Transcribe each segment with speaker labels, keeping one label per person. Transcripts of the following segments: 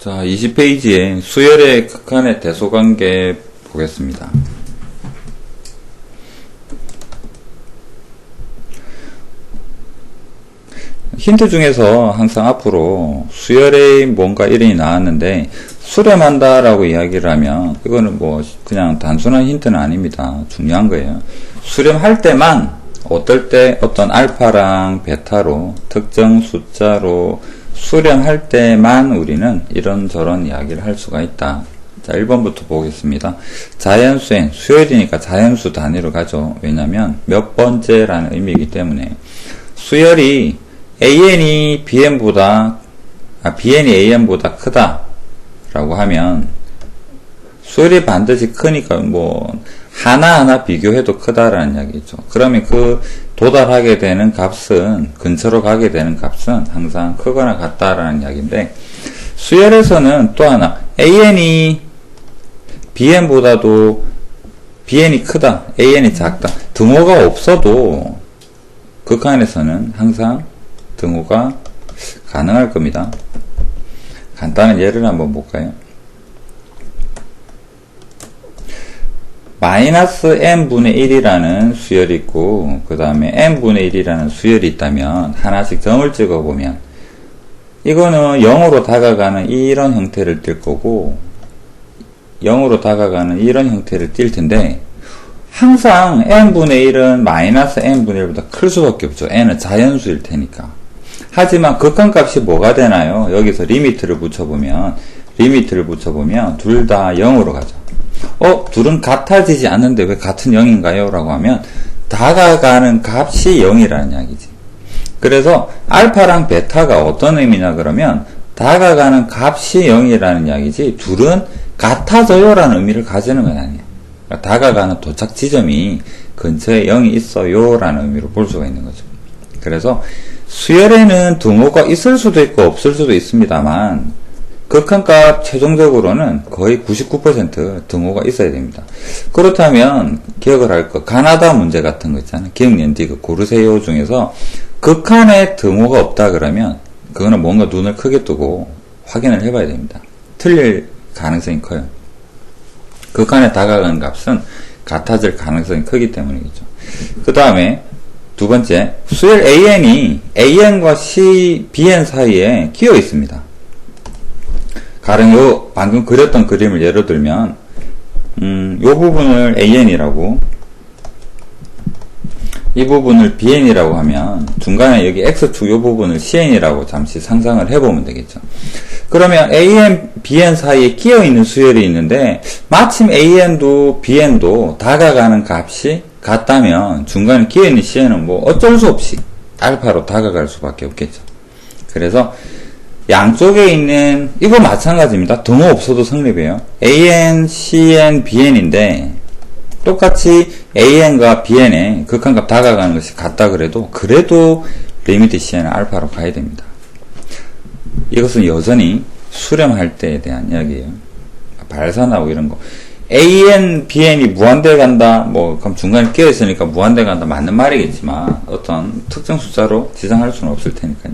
Speaker 1: 자, 20페이지에 수열의 극한의 대소관계 보겠습니다. 힌트 중에서 항상 앞으로 수열의 뭔가 이름이 나왔는데 수렴한다라고 이야기를 하면 이거는 뭐 그냥 단순한 힌트는 아닙니다. 중요한 거예요. 수렴할 때만 어떨 때 어떤 알파랑 베타로 특정 숫자로 수렴할 때만 우리는 이런저런 이야기를 할 수가 있다. 자, 1번부터 보겠습니다. 자연수행, 수열이니까 자연수 단위로 가죠. 왜냐면 몇 번째라는 의미이기 때문에 수열이 AN이 BN보다 BN이 AN보다 크다 라고 하면 수열이 반드시 크니까 뭐 하나하나 비교해도 크다라는 이야기죠. 그러면 그 도달하게 되는 값은 근처로 가게 되는 값은 항상 크거나 같다라는 이야기인데 수열에서는 또 하나 AN이 BN보다도 BN이 크다, AN이 작다 등호가 없어도 극한에서는 항상 등호가 가능할 겁니다. 간단한 예를 한번 볼까요? 마이너스 n분의 1이라는 수열이 있고 그 다음에 n분의 1이라는 수열이 있다면 하나씩 점을 찍어보면 이거는 0으로 다가가는 이런 형태를 띌 거고 0으로 다가가는 이런 형태를 띌 텐데 항상 n분의 1은 마이너스 n분의 1보다 클 수밖에 없죠. n은 자연수일 테니까. 하지만 극한값이 뭐가 되나요? 여기서 리미트를 붙여보면 둘 다 0으로 가죠. 둘은 같아지지 않는데 왜 같은 0인가요? 라고 하면 다가가는 값이 0이라는 이야기지. 그래서 알파랑 베타가 어떤 의미냐 그러면 다가가는 값이 0이라는 이야기지 둘은 같아져요 라는 의미를 가지는 건 아니에요. 그러니까 다가가는 도착 지점이 근처에 0이 있어요 라는 의미로 볼 수가 있는 거죠. 그래서 수열에는 등호가 있을 수도 있고 없을 수도 있습니다만 극한값 최종적으로는 거의 99% 등호가 있어야 됩니다. 그렇다면 기억을 할 거 가나다 문제 같은 거 있잖아요. 기억연디 그 고르세요 중에서 극한에 등호가 없다 그러면 그거는 뭔가 눈을 크게 뜨고 확인을 해봐야 됩니다. 틀릴 가능성이 커요. 극한에 다가가는 값은 같아질 가능성이 크기 때문이겠죠. 그 다음에 두 번째, 수열 AN이 AN과 BN 사이에 끼어 있습니다. 가령 방금 그렸던 그림을 예로 들면 요 부분을 AN이라고 이 부분을 BN이라고 하면 중간에 여기 X축 요 부분을 CN이라고 잠시 상상을 해보면 되겠죠. 그러면 AN, BN 사이에 끼어있는 수열이 있는데 마침 AN도 BN도 다가가는 값이 같다면 중간에 끼어있는 CN은 뭐 어쩔 수 없이 알파로 다가갈 수밖에 없겠죠. 그래서 양쪽에 있는 이거 마찬가지입니다. 등호 없어도 성립해요. AN, CN, BN인데 똑같이 AN과 BN의 극한값 다가가는 것이 같다 그래도 리미트 CN은 알파로 가야 됩니다. 이것은 여전히 수렴할 때에 대한 이야기예요. 발산하고 이런 거. AN, BN이 무한대 간다, 그럼 중간에 끼어있으니까 무한대 간다, 맞는 말이겠지만, 어떤 특정 숫자로 지정할 수는 없을 테니까요.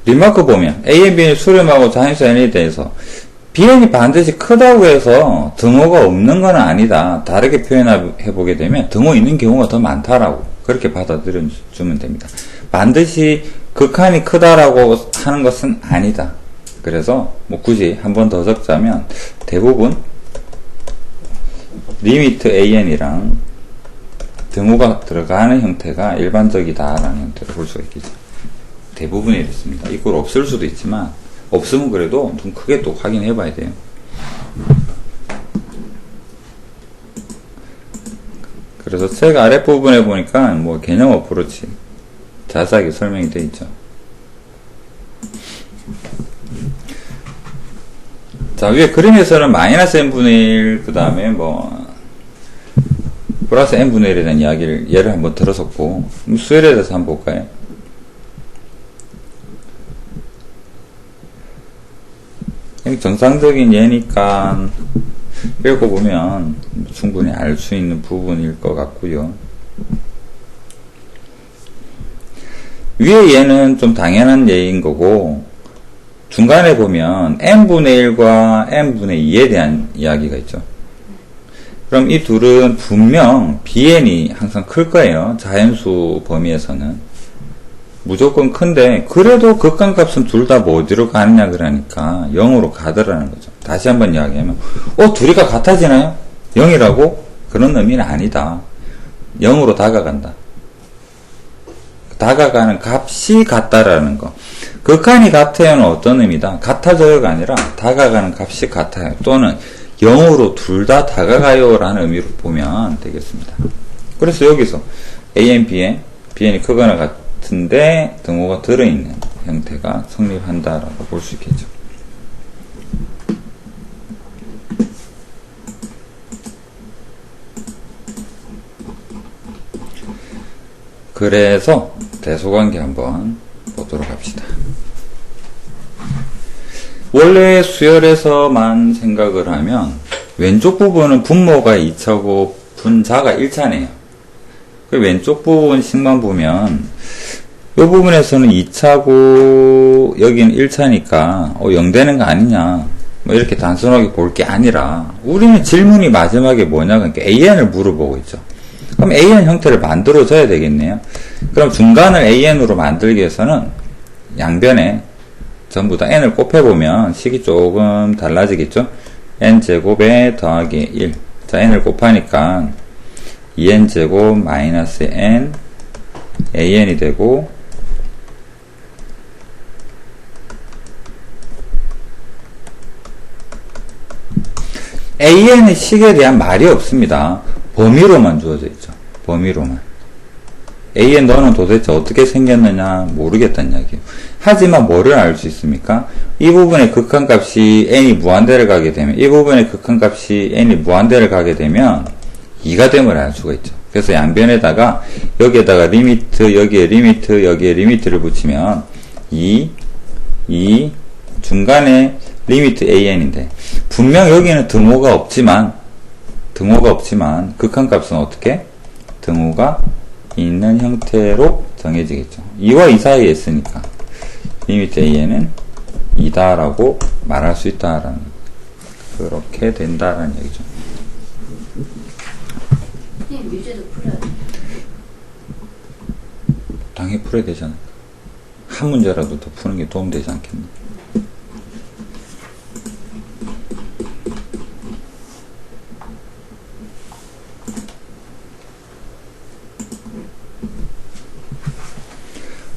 Speaker 1: 리마크 보면, AN, BN이 수렴하고 자연수 n에 대해서, BN이 반드시 크다고 해서 등호가 없는 건 아니다. 다르게 표현해보게 되면, 등호 있는 경우가 더 많다라고, 그렇게 받아들여주면 됩니다. 반드시 극한이 크다라고 하는 것은 아니다. 그래서 굳이 한 번 더 적자면 대부분 리미트 AN이랑 등호가 들어가는 형태가 일반적이다라는 형태로 볼 수가 있겠죠. 대부분이 이렇습니다. 이걸 없을 수도 있지만 없으면 그래도 좀 크게 또 확인해 봐야 돼요. 그래서 책 아랫부분에 보니까 개념 어프로치 자세하게 설명이 되어 있죠. 자, 위에 그림에서는 마이너스 n분의 1, 그 다음에 플러스 n분의 1에 대한 예를 한번 들었었고, 수열에 대해서 한번 볼까요? 정상적인 예니까 읽어보면 충분히 알 수 있는 부분일 것 같고요. 위에 얘는 좀 당연한 예인 거고, 중간에 보면 n분의 1과 n분의 2에 대한 이야기가 있죠. 그럼 이 둘은 분명 bn이 항상 클 거예요. 자연수 범위에서는. 무조건 큰데, 그래도 극한값은 둘 다 뭐 어디로 가느냐 그러니까 0으로 가더라는 거죠. 다시 한번 이야기하면, 둘이 가 같아지나요? 0이라고? 그런 의미는 아니다. 0으로 다가간다. 다가가는 값이 같다라는 거. 극한이 같아요는 어떤 의미다? 같아져요가 아니라 다가가는 값이 같아요. 또는 0으로 둘 다 다가가요 라는 의미로 보면 되겠습니다. 그래서 여기서 AN, BN, BN이 크거나 같은데 등호가 들어있는 형태가 성립한다라고 볼 수 있겠죠. 그래서 대소관계 한번 보도록 합시다. 원래 수열에서만 생각을 하면 왼쪽 부분은 분모가 2차고 분자가 1차네요. 그 왼쪽 부분씩만 보면 이 부분에서는 2차고 여기는 1차니까 0 되는 거 아니냐 뭐 이렇게 단순하게 볼 게 아니라 우리는 질문이 마지막에 뭐냐 그러니까 AN을 물어보고 있죠. 그럼 AN 형태를 만들어줘야 되겠네요. 그럼 중간을 AN으로 만들기 위해서는 양변에 전부 다 n을 곱해보면 식이 조금 달라지겠죠? n제곱에 더하기 1. 자, n을 곱하니까 2n제곱 마이너스 n an이 되고 an의 식에 대한 말이 없습니다. 범위로만 주어져 있죠. 범위로만. an 너는 도대체 어떻게 생겼느냐 모르겠다는 이야기예요. 하지만 뭐를 알 수 있습니까? 이 부분의 극한값이 n이 무한대를 가게 되면 이 부분의 극한값이 n이 무한대를 가게 되면 2가 됨을 알 수가 있죠. 그래서 양변에다가 여기에다가 리미트 여기에 리미트 여기에 리미트를 붙이면 2 중간에 리미트 an인데 분명 여기는 등호가 없지만 극한값은 어떻게? 등호가 있는 형태로 정해지겠죠. 2와 2 사이에 있으니까 리미트 an은 2다라고 말할 수 있다라는 그렇게 된다라는 얘기죠.
Speaker 2: 유제도 풀어야 돼.
Speaker 1: 당연히 풀어야 되잖아. 한 문제라도 더 푸는 게 도움되지 않겠나.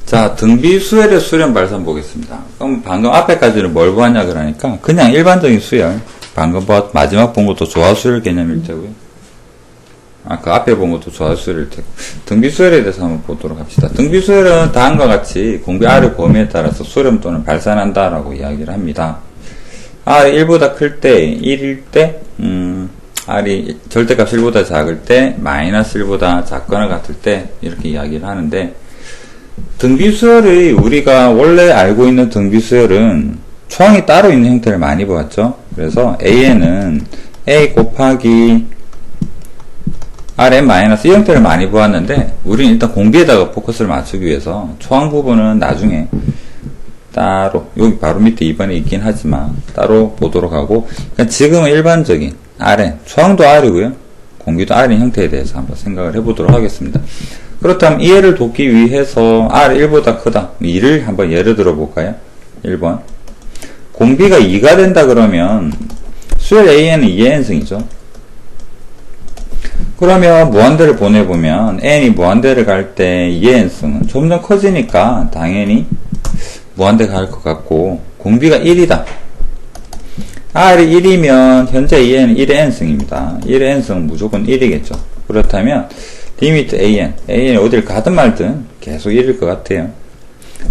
Speaker 1: 자, 등비수열의 수렴 발산 보겠습니다. 그럼 방금 앞에까지는 뭘 보았냐 그러니까 그냥 일반적인 수열. 방금 마지막 본 것도 조화수열 개념일 테고요. 그 앞에 본 것도 조화수열일 테고. 등비수열에 대해서 한번 보도록 합시다. 등비수열은 다음과 같이 공비 R의 범위에 따라서 수렴 또는 발산한다라고 이야기를 합니다. R이 1보다 클 때, 1일 때, R이 절대값 1보다 작을 때, 마이너스 1보다 작거나 같을 때, 이렇게 이야기를 하는데, 등비수열의 우리가 원래 알고 있는 등비수열은 초항이 따로 있는 형태를 많이 보았죠. 그래서 AN은 A 곱하기 Rn- 이 형태를 많이 보았는데 우리는 일단 공비에다가 포커스를 맞추기 위해서 초항 부분은 나중에 따로 여기 바로 밑에 2번에 있긴 하지만 따로 보도록 하고 그러니까 지금은 일반적인 Rn, 초항도 R이고요. 공비도 R인 형태에 대해서 한번 생각을 해보도록 하겠습니다. 그렇다면 이해를 돕기 위해서 R 1보다 크다. 2를 한번 예를 들어 볼까요? 1번. 공비가 2가 된다 그러면 수열 AN은 2n승이죠. 그러면 무한대를 보내보면 n이 무한대를 갈 때 2n승은 점점 커지니까 당연히 무한대 갈 것 같고 공비가 1이다. R이 1이면 현재 2n은 1의 n승입니다. 1의 n승은 무조건 1이겠죠. 그렇다면 리미트 an이 어딜 가든 말든 계속 1일 것 같아요.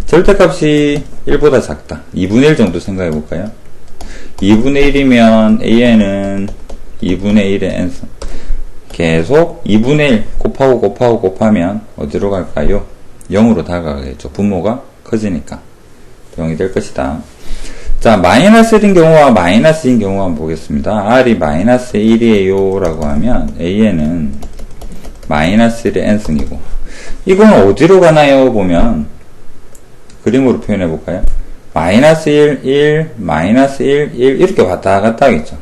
Speaker 1: 절대값이 1보다 작다. 2분의 1 정도 생각해 볼까요? 2분의 1이면 an은 2분의 1의 n승. 계속 2분의 1 곱하면 어디로 갈까요? 0으로 다가가겠죠. 분모가 커지니까 0이 될 것이다. 자, 마이너스 1인 경우와 마이너스인 경우 한번 보겠습니다. R이 마이너스 1이에요 라고 하면 AN은 마이너스 1의 n승이고 이건 어디로 가나요? 보면 그림으로 표현해 볼까요? 마이너스 1, 1, 마이너스 1, 1 이렇게 왔다 갔다 하겠죠.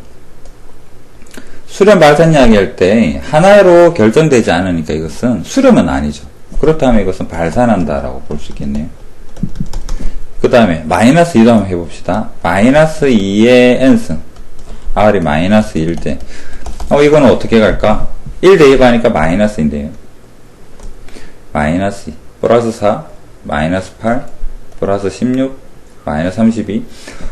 Speaker 1: 수렴 발산 이야기할 때 하나로 결정되지 않으니까 이것은 수렴은 아니죠. 그렇다면 이것은 발산한다라고 볼 수 있겠네요. 그 다음에 마이너스 2도 한번 해봅시다. 마이너스 2의 n승 r이 마이너스 1일 때 이거는 어떻게 갈까? 1 대입하니까 마이너스인데요. 마이너스 2 플러스 4 마이너스 8 플러스 16 마이너스 32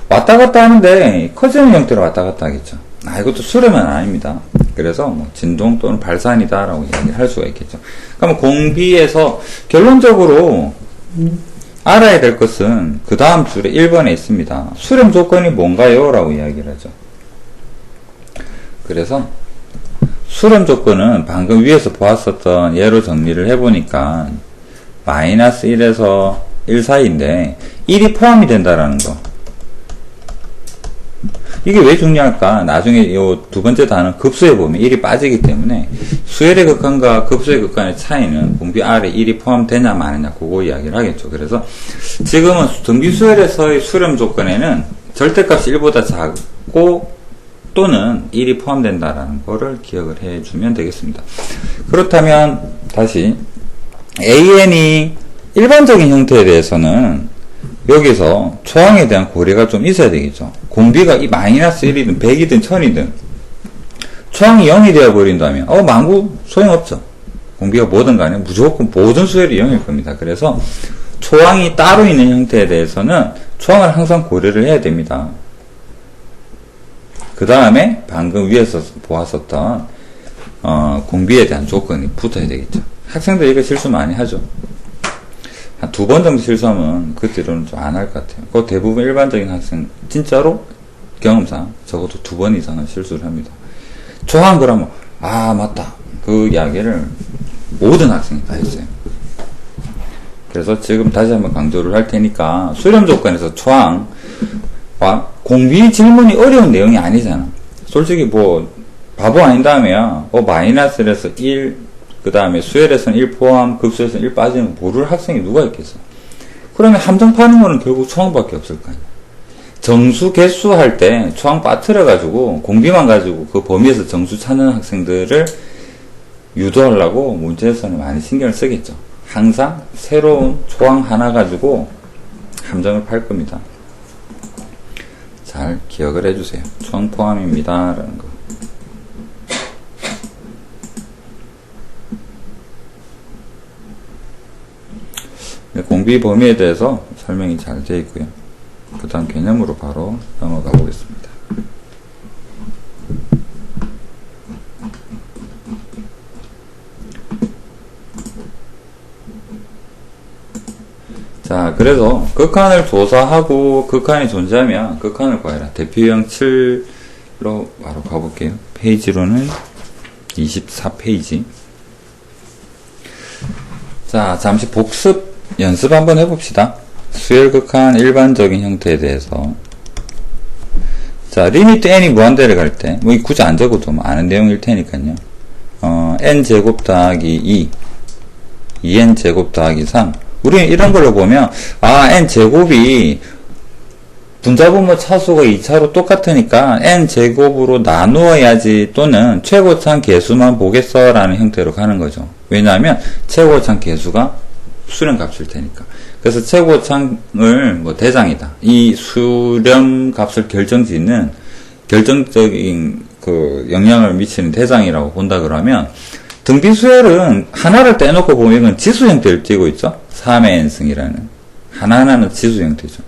Speaker 1: 왔다 갔다 하는데 커지는 형태로 왔다 갔다 하겠죠. 이것도 수렴은 아닙니다. 그래서 진동 또는 발산이다 라고 이야기를 할 수가 있겠죠. 그러면 공비에서 결론적으로 알아야 될 것은 그 다음 줄에 1번에 있습니다. 수렴 조건이 뭔가요? 라고 이야기를 하죠. 그래서 수렴 조건은 방금 위에서 보았었던 예로 정리를 해보니까 마이너스 1에서 1 사이인데 1이 포함이 된다라는 거. 이게 왜 중요할까? 나중에 요 두 번째 단어 급수에 보면 1이 빠지기 때문에 수열의 극한과 급수의 극한의 차이는 공비 R에 1이 포함되냐 마느냐 그거 이야기를 하겠죠. 그래서 지금은 등비수열에서의 수렴 조건에는 절대값이 1보다 작고 또는 1이 포함된다라는 거를 기억을 해주면 되겠습니다. 그렇다면 다시 AN이 일반적인 형태에 대해서는 여기서 초항에 대한 고려가 좀 있어야 되겠죠. 공비가 이 마이너스 1이든 100이든 1000이든 초항이 0이 되어버린다면 망구 소용없죠. 공비가 뭐든 간에 무조건 모든 수열이 0일 겁니다. 그래서 초항이 따로 있는 형태에 대해서는 초항을 항상 고려를 해야 됩니다. 그 다음에 방금 위에서 보았었던 공비에 대한 조건이 붙어야 되겠죠. 학생들 이거 실수 많이 하죠. 한 2번 정도 실수하면 그 뒤로는 좀 안 할 것 같아요. 그 대부분 일반적인 학생 진짜로 경험상 적어도 2번 이상은 실수를 합니다. 초항 그러면 맞다 그 이야기를 모든 학생이 다 했어요. 그래서 지금 다시 한번 강조를 할 테니까 수렴 조건에서 초항과 공비 질문이 어려운 내용이 아니잖아. 솔직히 바보 아닌 다음에야 마이너스 1에서 1 그 다음에 수열에서는 1 포함, 급수에서는 1 빠지는 거 모를 학생이 누가 있겠어? 그러면 함정 파는 거는 결국 초항밖에 없을 거 아니야. 정수, 개수 할 때 초항 빠뜨려가지고 공비만 가지고 그 범위에서 정수 찾는 학생들을 유도하려고 문제에서는 많이 신경을 쓰겠죠. 항상 새로운 초항 하나 가지고 함정을 팔 겁니다. 잘 기억을 해주세요. 초항 포함입니다. 라는 거. 공비 범위에 대해서 설명이 잘 되어 있고요. 그 다음 개념으로 바로 넘어가 보겠습니다. 자, 그래서 극한을 조사하고 극한이 존재하면 극한을 구해라. 대표형 7로 바로 가볼게요. 페이지로는 24페이지. 자, 잠시 복습 연습 한번 해봅시다. 수열극한 일반적인 형태에 대해서. 자, 리미트 n이 무한대를 갈 때, 굳이 안 적어도 아는 내용일 테니까요. n제곱 더하기 2n제곱 더하기 3. 우리는 이런 걸로 보면, n제곱이 분자분모 차수가 2차로 똑같으니까 n제곱으로 나누어야지 또는 최고창 개수만 보겠어 라는 형태로 가는 거죠. 왜냐하면 최고창 개수가 수렴값일 테니까. 그래서 최고창을 대장이다. 이 수렴값을 결정짓는 결정적인 영향을 미치는 대장이라고 본다 그러면 등비수열은 하나를 떼놓고 보면 이건 지수 형태를 띠고 있죠. 3의 n승이라는 하나하나는 지수 형태죠.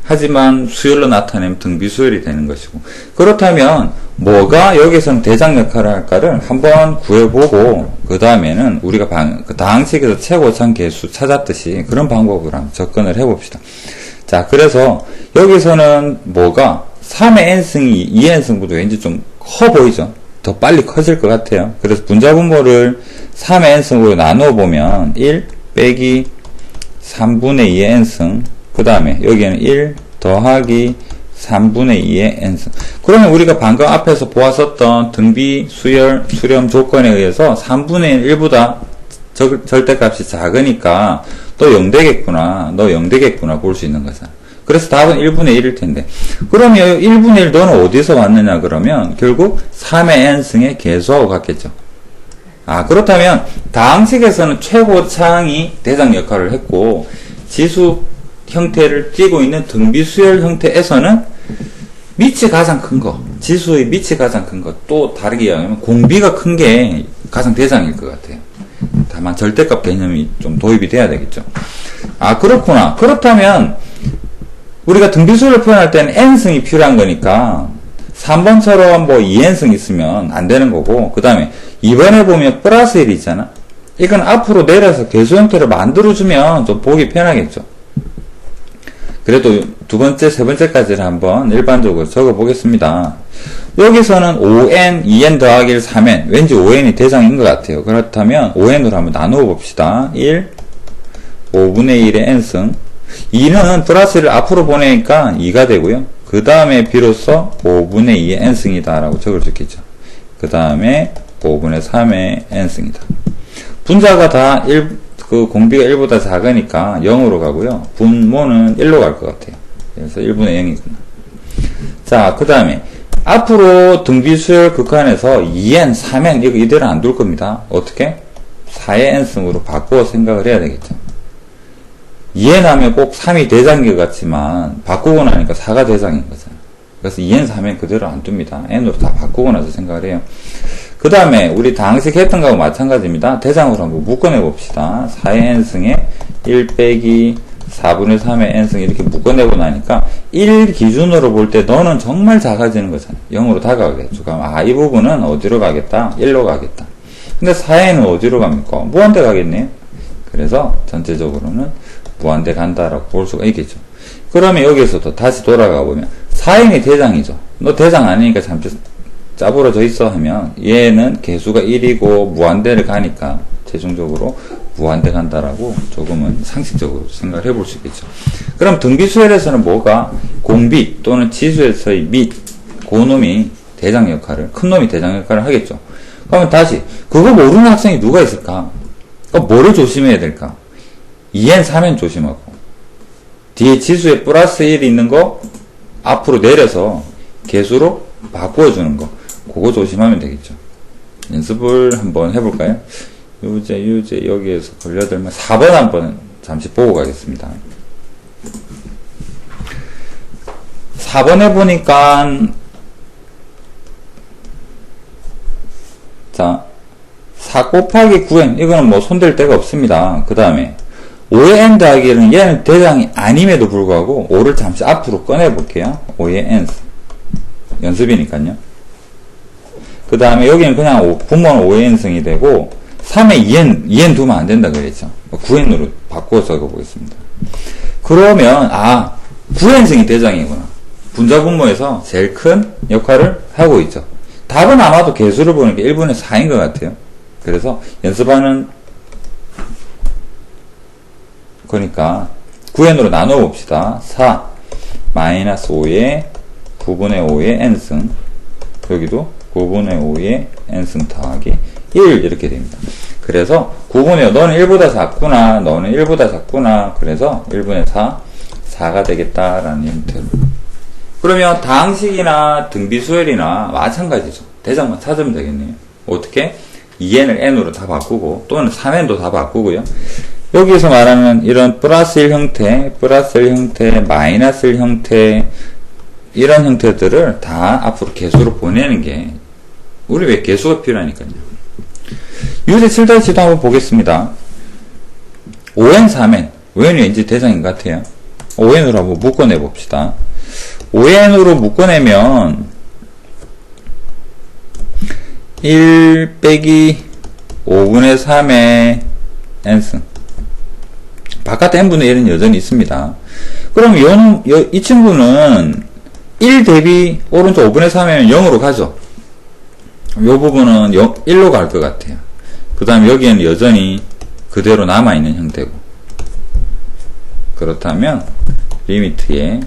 Speaker 1: 하지만 수열로 나타내면 등비수열이 되는 것이고, 그렇다면 뭐가 여기서는 대장 역할을 할까를 한번 구해보고 그 다음에는 우리가 다항식에서 최고창 개수 찾았듯이 그런 방법으로 한번 접근을 해봅시다. 자, 그래서 여기서는 뭐가 3의 n승이 2의 n승보다 왠지 좀 커 보이죠? 더 빨리 커질 것 같아요. 그래서 분자분모를 3의 n승으로 나누어 보면 1 빼기 3분의 2의 n승, 그 다음에 여기에는 1 더하기 3분의 2의 n승. 그러면 우리가 방금 앞에서 보았었던 등비, 수열, 수렴 조건에 의해서 3분의 1보다 절대값이 작으니까 또 0되겠구나, 너 0되겠구나 볼 수 있는 거잖아. 그래서 답은 1분의 1일 텐데. 그러면 1분의 1 너는 어디서 왔느냐 그러면 결국 3의 n승의 개수하고 같겠죠. 그렇다면 다항식에서는 최고차항이 대장 역할을 했고 지수 형태를 띠고 있는 등비수열 형태에서는 밑이 가장 큰 거, 지수의 밑이 가장 큰 거, 또 다르게 이야기하면 공비가 큰 게 가장 대장일 것 같아요. 다만 절대값 개념이 좀 도입이 돼야 되겠죠. 그렇구나. 그렇다면 우리가 등비수열을 표현할 때는 n승이 필요한 거니까 3번처럼 뭐 2n승 있으면 안 되는 거고, 그 다음에 2번에 보면 플러스 1이 있잖아. 이건 앞으로 내려서 개수 형태를 만들어주면 좀 보기 편하겠죠. 그래도 두 번째, 세 번째까지를 한번 일반적으로 적어 보겠습니다. 여기서는 5n, 2n 더하기 1, 3n. 왠지 5n이 대장인 것 같아요. 그렇다면 5n으로 한번 나누어 봅시다. 1, 5분의 1의 n승. 2는 플러스 1을 앞으로 보내니까 2가 되고요. 그 다음에 비로소 5분의 2의 n승이다 라고 적을 수 있겠죠. 그 다음에 5분의 3의 n승이다. 분자가 다 공비가 1보다 작으니까 0으로 가고요. 분모는 1로 갈 것 같아요. 그래서 1분의 0이구나. 자, 그 다음에 앞으로 등비수열 극한에서 2n, 3n 이거 이대로 안 둘 겁니다. 어떻게? 4의 n승으로 바꾸어 생각을 해야 되겠죠. 2n 하면 꼭 3이 대장인 것 같지만 바꾸고 나니까 4가 대장인 거잖아요. 그래서 2n, 3n 그대로 안 둡니다. n으로 다 바꾸고 나서 생각을 해요. 그 다음에 우리 다항식 했던 거하고 마찬가지입니다. 대장으로 한번 묶어내 봅시다. 4의 n승에 1 빼기 4분의 3의 n승 이렇게 묶어내고 나니까 1 기준으로 볼 때 너는 정말 작아지는 거잖아요. 0으로 다가가겠죠. 그럼 이 부분은 어디로 가겠다? 1로 가겠다. 근데 4n은 어디로 갑니까? 무한대 가겠네요. 그래서 전체적으로는 무한대 간다라고 볼 수가 있겠죠. 그러면 여기서도 다시 돌아가 보면 4n이 대장이죠. 너 대장 아니니까 잠시 짜부러져 있어 하면 얘는 개수가 1이고 무한대를 가니까 최종적으로 무한대 간다라고 조금은 상식적으로 생각을 해볼 수 있겠죠. 그럼 등비수열에서는 뭐가 공비 또는 지수에서의 밑, 고놈이 대장 역할을, 큰 놈이 대장 역할을 하겠죠. 그러면 다시 그거 모르는 학생이 누가 있을까? 뭐를 조심해야 될까? 2n, 3n 조심하고 뒤에 지수에 플러스 1이 있는 거 앞으로 내려서 개수로 바꾸어주는 거 그거 조심하면 되겠죠. 연습을 한번 해볼까요? 유제 여기에서 걸려들면 4번 한번 잠시 보고 가겠습니다. 4번에 보니까 자 4 곱하기 9n 이거는 뭐 손댈 데가 없습니다. 그 다음에 5의 n 더하기 1은 얘는 대장이 아님에도 불구하고 5를 잠시 앞으로 꺼내 볼게요. 5의 n 연습이니까요. 그 다음에 여기는 그냥 분모는 5의 n승이 되고 3에 2n 두면 안 된다 그랬죠. 9n으로 바꾸어 적어 보겠습니다. 그러면 9n승이 대장이구나. 분자 분모에서 제일 큰 역할을 하고 있죠. 답은 아마도 개수를 보니까 1분의 4인 것 같아요. 그래서 연습하는 거니까 9n으로 나눠 봅시다. 4 마이너스 5의 9분의 5의 n승, 여기도 9분의 5의 n승 더하기 1 이렇게 됩니다. 그래서 9분의 5, 너는 1보다 작구나, 너는 1보다 작구나, 그래서 1분의 4, 4가 되겠다라는 형태로. 그러면 다항식이나 등비수열이나 마찬가지죠. 대장만 찾으면 되겠네요. 어떻게? 2n을 n으로 다 바꾸고 또는 3n도 다 바꾸고요. 여기서 말하는 이런 플러스 1 형태, 플러스 1 형태, 마이너스 1 형태 이런 형태들을 다 앞으로 개수로 보내는 게 우리 왜 개수가 필요하니까요. 유제 7-7도 한번 보겠습니다. 5n, 3n 5n이 왠지 대장인 것 같아요. 5n으로 한번 묶어내 봅시다. 5n으로 묶어내면 1 빼기 5분의 3의 n승 바깥에 n분의 1은 여전히 있습니다. 그럼 이 친구는 1 대비 오른쪽 5분의 3이면 0으로 가죠. 이 부분은 1로 갈 것 같아요. 그 다음에 여기에는 여전히 그대로 남아있는 형태고, 그렇다면 리미트에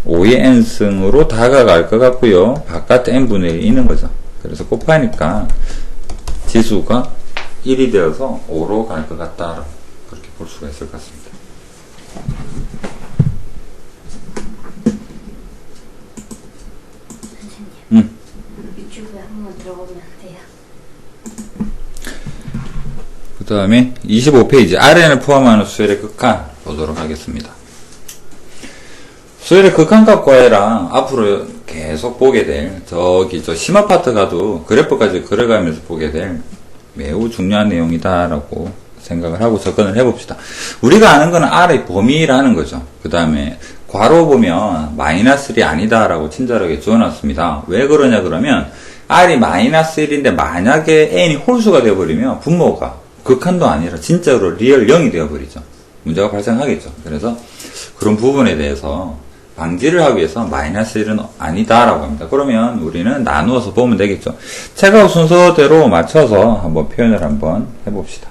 Speaker 1: 5의 n승으로 다가갈 것 같고요. 바깥에 n분의 1이 있는 거죠. 그래서 곱하니까 지수가 1이 되어서 5로 갈 것 같다. 그렇게 볼 수가 있을 것 같습니다.
Speaker 2: 선생님. 유튜브에 한번 들어가면 돼요.
Speaker 1: 그 다음에 25페이지 RN을 포함하는 수열의 극한 보도록 하겠습니다. 수열의 극한값 과외랑 앞으로 계속 보게 될 저기 저 심화 파트 가도 그래프까지 그려가면서 보게 될 매우 중요한 내용이다라고 생각을 하고 접근을 해봅시다. 우리가 아는 거는 R의 범위라는 거죠. 그 다음에 괄호 보면 마이너스 1이 아니다라고 친절하게 지어놨습니다. 왜 그러냐 그러면 R이 마이너스 1인데 만약에 N이 홀수가 되어버리면 분모가 극한도 아니라 진짜로 리얼 0이 되어버리죠. 문제가 발생하겠죠. 그래서 그런 부분에 대해서 방지를 하기 위해서 마이너스 1은 아니다라고 합니다. 그러면 우리는 나누어서 보면 되겠죠. 체각 순서대로 맞춰서 한번 표현을 한번 해봅시다.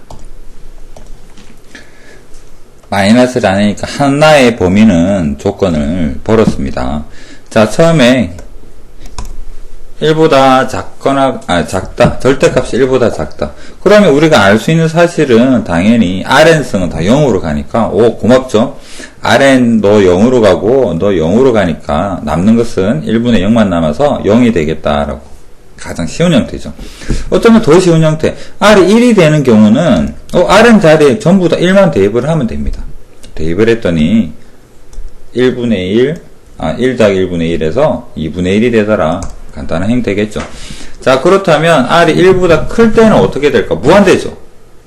Speaker 1: 마이너스 1이 아니니까 하나의 범위는 조건을 벌었습니다. 자, 처음에 1보다 작거나, 작다. 절대값이 1보다 작다. 그러면 우리가 알 수 있는 사실은 당연히 RN승은 다 0으로 가니까, 오, 고맙죠? RN 너 0으로 가고, 너 0으로 가니까 남는 것은 1분의 0만 남아서 0이 되겠다라고. 가장 쉬운 형태죠. 어쩌면 더 쉬운 형태. R이 1이 되는 경우는, RN 자리에 전부 다 1만 대입을 하면 됩니다. 대입을 했더니, 1분의 1, 1 더하기 1분의 1에서 2분의 1이 되더라. 간단한 형태겠죠. 자, 그렇다면 R이 1보다 클 때는 어떻게 될까? 무한대죠.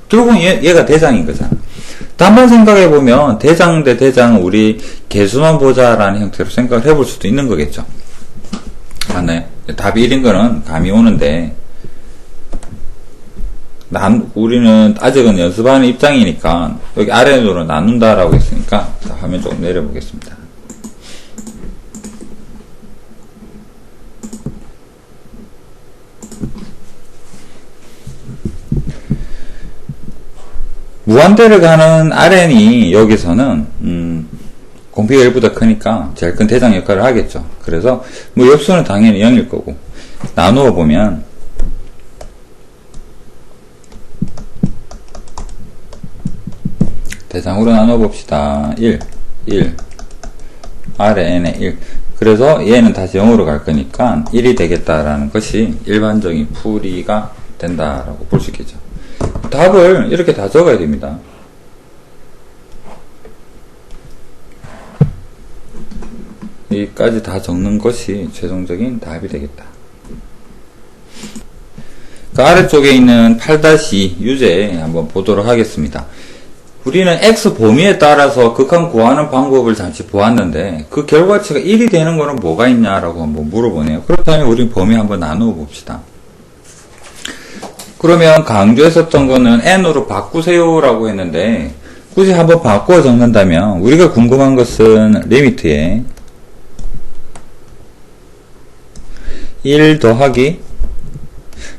Speaker 1: 결국은 얘가 대장인 거잖아. 단번 생각해보면 대장 대 대장 우리 개수만 보자라는 형태로 생각을 해볼 수도 있는 거겠죠. 맞나요? 답이 1인 거는 감이 오는데 우리는 아직은 연습하는 입장이니까 여기 아래로 나눈다라고 했으니까 자, 화면 조금 내려보겠습니다. 무한대를 가는 RN이 여기서는 공비가 1보다 크니까 제일 큰 대장 역할을 하겠죠. 그래서 뭐 역수는 당연히 0일 거고 나누어 보면 대장으로 나누어 봅시다. 1 RN의 1 그래서 얘는 다시 0으로 갈 거니까 1이 되겠다라는 것이 일반적인 풀이가 된다라고 볼 수 있겠죠. 답을 이렇게 다 적어야 됩니다. 여기까지 다 적는 것이 최종적인 답이 되겠다. 그 아래쪽에 있는 8-2 유제 한번 보도록 하겠습니다. 우리는 X 범위에 따라서 극한 구하는 방법을 잠시 보았는데 그 결과치가 1이 되는 거는 뭐가 있냐라고 한번 물어보네요. 그렇다면 우리 범위 한번 나누어 봅시다. 그러면 강조했었던 거는 n으로 바꾸세요라고 했는데 굳이 한번 바꾸어 적는다면 우리가 궁금한 것은 리미트에 1 더하기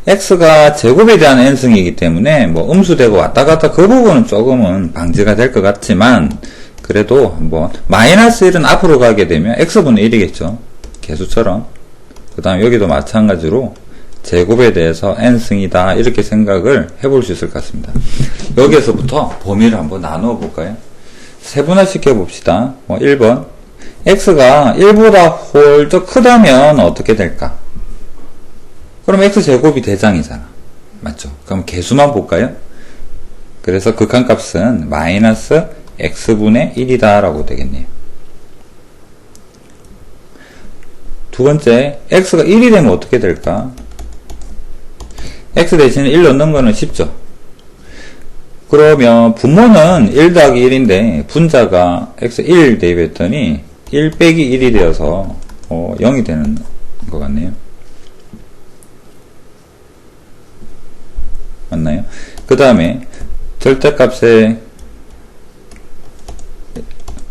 Speaker 1: x가 제곱에 대한 n승이기 때문에 뭐 음수되고 왔다 갔다 그 부분은 조금은 방지가 될 것 같지만 그래도 한번 마이너스 1은 앞으로 가게 되면 x분의 1이겠죠. 개수처럼. 그 다음 여기도 마찬가지로 제곱에 대해서 n승이다 이렇게 생각을 해볼 수 있을 것 같습니다. 여기에서부터 범위를 한번 나누어 볼까요? 세분화 시켜 봅시다. 1번 x가 1보다 홀더 크다면 어떻게 될까? 그럼 x제곱이 대장이잖아. 맞죠? 그럼 개수만 볼까요? 그래서 극한값은 마이너스 x분의 1이다 라고 되겠네요. 두 번째 x가 1이 되면 어떻게 될까? x 대신에 1 넣는 거는 쉽죠. 그러면 분모는 1 더하기 1인데 분자가 x 1 대입했더니 1 빼기 1이 되어서 0이 되는 것 같네요. 맞나요? 그 다음에 절대값에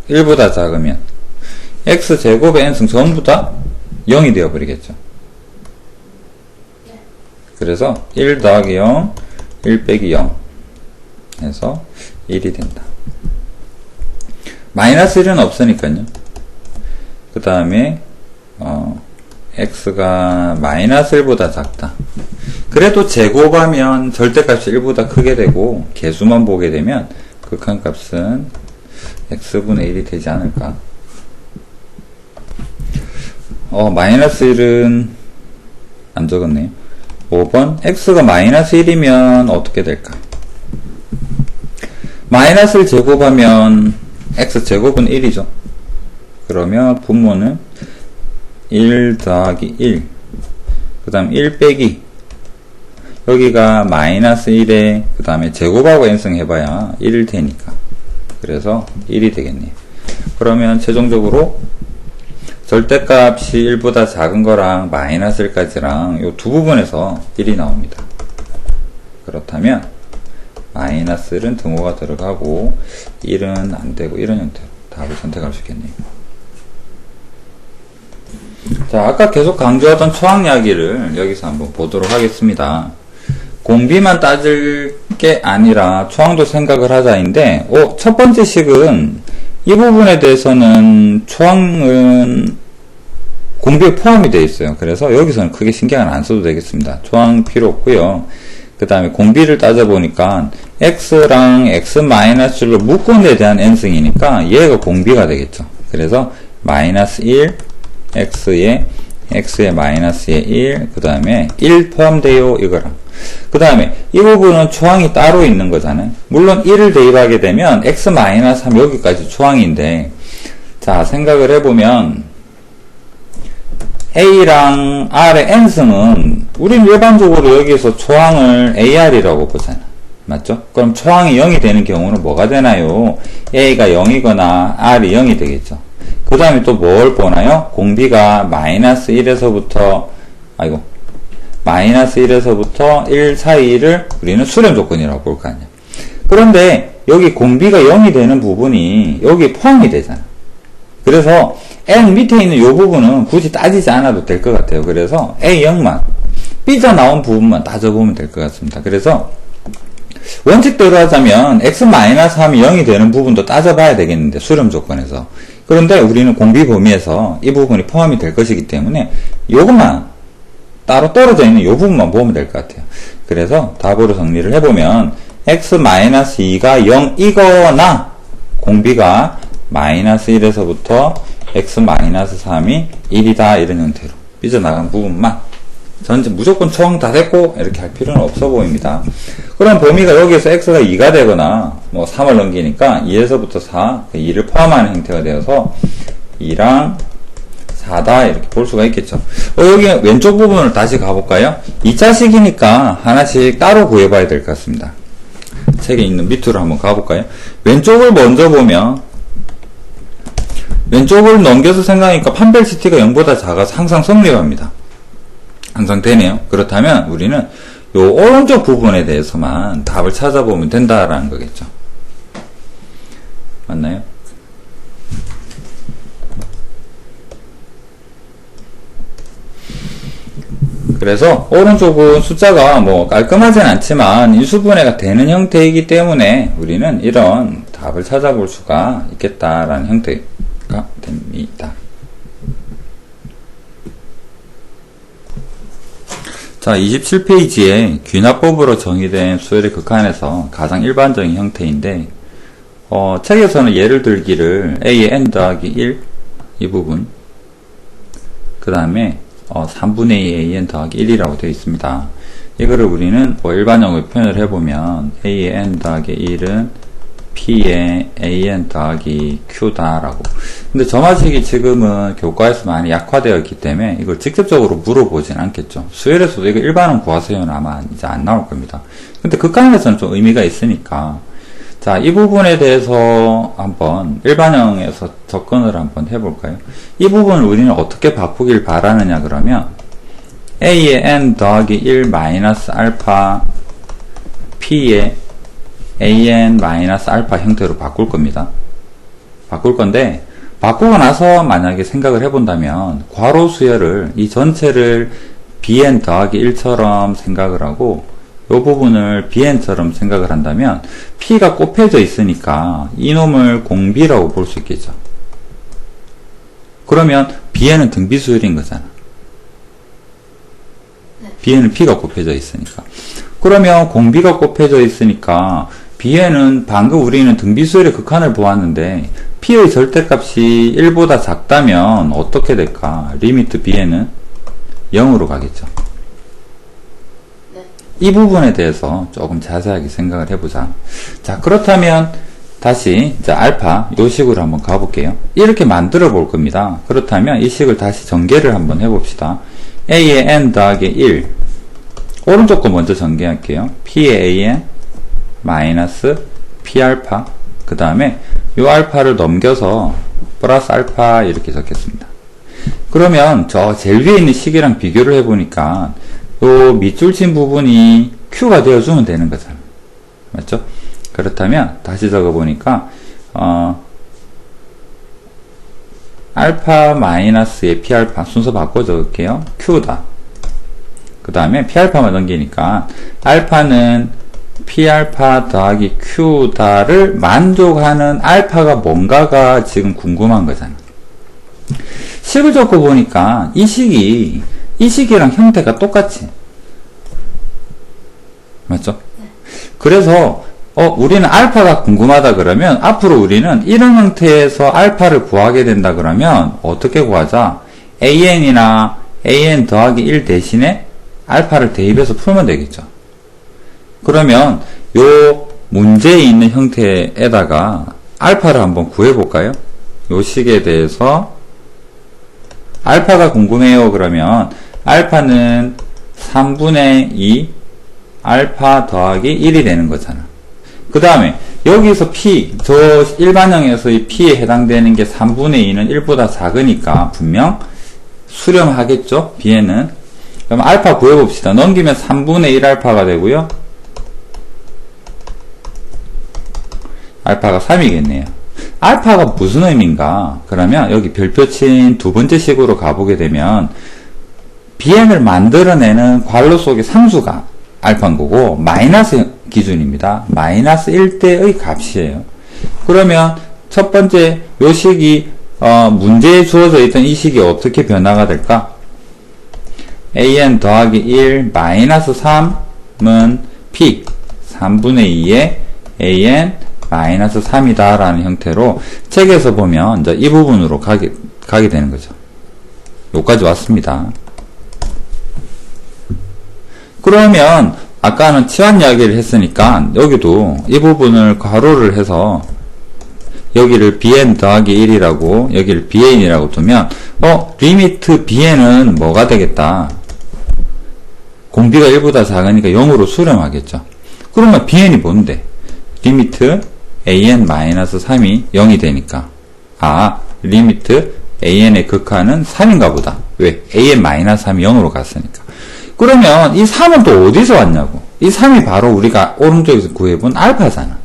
Speaker 1: 1보다 작으면 x제곱의 n승 전부 다 0이 되어버리겠죠. 그래서 1 더하기 0, 1 빼기 0 해서 1이 된다. 마이너스 1은 없으니까요. 그 다음에 x가 마이너스 1보다 작다. 그래도 제곱하면 절대값이 1보다 크게 되고 개수만 보게 되면 극한값은 x분의 1이 되지 않을까. 마이너스 1은 안 적었네요. 5번 x가 마이너스 1이면 어떻게 될까? 마이너스를 제곱하면 x제곱은 1이죠. 그러면 분모는 1 더하기 1, 그 다음 1 빼기, 여기가 마이너스 1에 그 다음에 제곱하고 n승 해봐야 1일 테니까, 그래서 1이 되겠네요. 그러면 최종적으로 절대값이 1보다 작은 거랑 마이너스 1까지랑 요 두 부분에서 1이 나옵니다. 그렇다면 마이너스 1은 등호가 들어가고 1은 안되고 이런 형태로 답을 선택할 수 있겠네요. 자, 아까 계속 강조하던 초항 이야기를 여기서 한번 보도록 하겠습니다. 공비만 따질 게 아니라 초항도 생각을 하자인데, 첫 번째 식은 이 부분에 대해서는 초항은 공비에 포함이 되어 있어요. 그래서 여기서는 크게 신경을 안 써도 되겠습니다. 초항 필요 없고요. 그 다음에 공비를 따져보니까 x랑 x-1로 묶은 데 대한 n승이니까 얘가 공비가 되겠죠. 그래서 마이너스 1, x에 마이너스에 1, 그 다음에 1 포함돼요 이거랑, 그 다음에 이 부분은 초항이 따로 있는 거잖아요. 물론 1을 대입하게 되면 x-3 여기까지 초항인데, 자 생각을 해보면 A랑 R의 n승은 우리는 일반적으로 여기서 초항을 AR이라고 보잖아. 맞죠? 그럼 초항이 0이 되는 경우는 뭐가 되나요? A가 0이거나 R이 0이 되겠죠. 그 다음에 또 뭘 보나요? 공비가 마이너스 1에서부터 1 사이를 우리는 수렴 조건이라고 볼 거 아니야. 그런데 여기 공비가 0이 되는 부분이 여기 포함이 되잖아. 그래서 n 밑에 있는 이 부분은 굳이 따지지 않아도 될 것 같아요. 그래서 A0만 삐져나온 부분만 따져보면 될 것 같습니다. 그래서 원칙대로 하자면 x-3이 0이 되는 부분도 따져봐야 되겠는데, 수렴 조건에서. 그런데 우리는 공비 범위에서 이 부분이 포함이 될 것이기 때문에 이것만 따로 떨어져 있는 이 부분만 보면 될 것 같아요. 그래서 답으로 정리를 해보면 x-2가 0이거나 공비가 마이너스 1에서부터 x-3이 1이다 이런 형태로 삐져나간 부분만, 전체 무조건 초항 다 됐고 이렇게 할 필요는 없어 보입니다. 그럼 범위가 여기에서 x가 2가 되거나 뭐 3을 넘기니까 2에서부터 4, 2를 포함하는 형태가 되어서 2랑 4다 이렇게 볼 수가 있겠죠. 여기 왼쪽 부분을 다시 가볼까요? 2차식이니까 하나씩 따로 구해봐야 될 것 같습니다. 책에 있는 밑으로 한번 가볼까요? 왼쪽을 먼저 보면, 왼쪽을 넘겨서 생각하니까 판별시티가 0보다 작아서 항상 성립합니다. 항상 되네요. 그렇다면 우리는 요 오른쪽 부분에 대해서만 답을 찾아보면 된다라는 거겠죠. 맞나요? 그래서 오른쪽은 숫자가 뭐 깔끔하진 않지만 인수분해가 되는 형태이기 때문에 우리는 이런 답을 찾아볼 수가 있겠다라는 형태가 됩니다. 자, 27페이지에 귀납법으로 정의된 수열의 극한에서 가장 일반적인 형태인데, 책에서는 예를 들기를 a의 n 더하기 1, 이 부분, 그 다음에 3분의 2 an 더하기 1이라고 되어 있습니다. 이거를 우리는 뭐 일반형으로 표현을 해보면 a의 n 더하기 1은 p의 an 더하기 q다라고. 근데 점화식이 지금은 교과에서 많이 약화되어 있기 때문에 이걸 직접적으로 물어보진 않겠죠. 수열에서도 이거 일반은 구하세요는 아마 이제 안 나올 겁니다. 근데 극한에서는 좀 의미가 있으니까, 자, 이 부분에 대해서 한번 일반형에서 접근을 한번 해볼까요? 이 부분을 우리는 어떻게 바꾸길 바라느냐 그러면 a의 n 더하기 1 마이너스 알파 p의 an 마이너스 알파 형태로 바꿀 겁니다. 바꿀 건데, 바꾸고 나서 만약에 생각을 해본다면 괄호 수열을 이 전체를 bn 더하기 1처럼 생각을 하고 이 부분을 bn처럼 생각을 한다면 p가 곱해져 있으니까 이놈을 공비라고 볼 수 있겠죠. 그러면 bn은 등비수열인 거잖아. B에는 P가 곱해져 있으니까. 그러면 공비가 곱해져 있으니까 B에는 방금 우리는 등비수열의 극한을 보았는데 P의 절대값이 1보다 작다면 어떻게 될까? 리미트 B에는 0으로 가겠죠.
Speaker 2: 네.
Speaker 1: 이 부분에 대해서 조금 자세하게 생각을 해보자. 자, 그렇다면 다시 자, 알파 요 식으로 한번 가볼게요. 이렇게 만들어 볼 겁니다. 그렇다면 이 식을 다시 전개를 한번 해봅시다. A의 n 더하기 1 오른쪽 거 먼저 전개할게요. P의 AN 마이너스 P알파 그 다음에 요 알파를 넘겨서 플러스 알파 이렇게 적겠습니다. 그러면 저 제일 위에 있는 식이랑 비교를 해보니까 요 밑줄 친 부분이 Q가 되어주면 되는 거잖아. 맞죠? 그렇다면 다시 적어보니까 알파 마이너스의 P알파 순서 바꿔 적을게요. Q다. 그 다음에 P알파만 넘기니까 알파는 P알파 더하기 Q다를 만족하는 알파가 뭔가가 지금 궁금한 거잖아. 식을 적고 보니까 이 식이랑 형태가 똑같지. 맞죠? 그래서 우리는 알파가 궁금하다 그러면 앞으로 우리는 이런 형태에서 알파를 구하게 된다 그러면 어떻게 구하자? AN이나 AN 더하기 1 대신에 알파를 대입해서 풀면 되겠죠. 그러면 요 문제에 있는 형태에다가 알파를 한번 구해볼까요? 요 식에 대해서 알파가 궁금해요. 그러면 알파는 3분의 2 알파 더하기 1이 되는 거잖아. 그 다음에 여기서 P, 저 일반형에서의 P에 해당되는 게 3분의 2는 1보다 작으니까 분명 수렴하겠죠? B에는. 그럼 알파 구해봅시다. 넘기면 3분의 1 알파가 되고요. 알파가 3이겠네요. 알파가 무슨 의미인가? 그러면 여기 별표 친 두 번째 식으로 가보게 되면 Bn을 만들어내는 괄호 속의 상수가 알파인 거고 마이너스 기준입니다. 마이너스 1대의 값이에요. 그러면 첫 번째 요 식이 문제에 주어져 있던 이 식이 어떻게 변화가 될까? an 더하기 1 마이너스 3은 p 3분의 2의 an 마이너스 3이다 라는 형태로 책에서 보면 이제 이 부분으로 가게 되는 거죠. 여기까지 왔습니다. 그러면 아까는 치환 이야기를 했으니까 여기도 이 부분을 괄호를 해서 여기를 bn 더하기 1이라고 여기를 ban이라고 두면 리미트 bn은 뭐가 되겠다? 공비가 1보다 작으니까 0으로 수렴하겠죠. 그러면 bn이 뭔데? 리미트 an-3이 0이 되니까 리미트 an의 극한은 3인가 보다. 왜? an-3이 0으로 갔으니까. 그러면 이 3은 또 어디서 왔냐고. 이 3이 바로 우리가 오른쪽에서 구해본 알파잖아.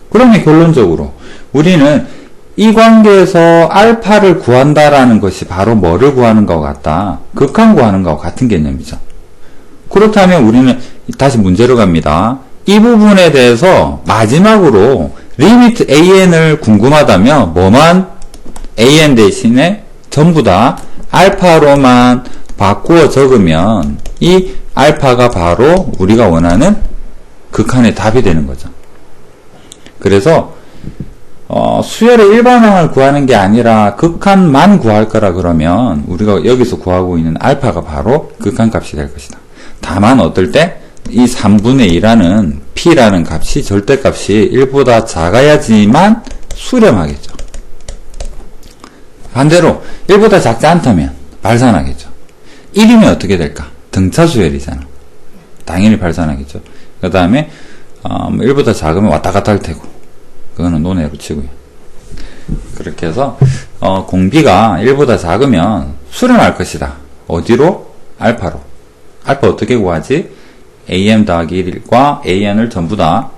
Speaker 1: 그러면 결론적으로 우리는 이 관계에서 알파를 구한다라는 것이 바로 뭐를 구하는 것 같다? 극한 구하는 것과 같은 개념이죠. 그렇다면 우리는 다시 문제로 갑니다. 이 부분에 대해서 마지막으로 리미트 an을 궁금하다면 뭐만 an 대신에 전부 다 알파로만 바꾸어 적으면 이 알파가 바로 우리가 원하는 극한의 답이 되는 거죠. 그래서 수열의 일반항을 구하는 게 아니라 극한만 구할 거라 그러면 우리가 여기서 구하고 있는 알파가 바로 극한값이 될 것이다. 다만 어떨 때 이 3분의 2라는 P라는 값이 절대값이 1보다 작아야지만 수렴하겠죠. 반대로 1보다 작지 않다면 발산하겠죠. 1이면 어떻게 될까? 등차 수열이잖아. 당연히 발산하겠죠. 그 다음에 1보다 작으면 왔다 갔다 할 테고 그거는 논외로 치고요. 그렇게 해서 공비가 1보다 작으면 수렴할 것이다. 어디로? 알파로. 알파 어떻게 구하지? am 더하기 1과 an을 전부 다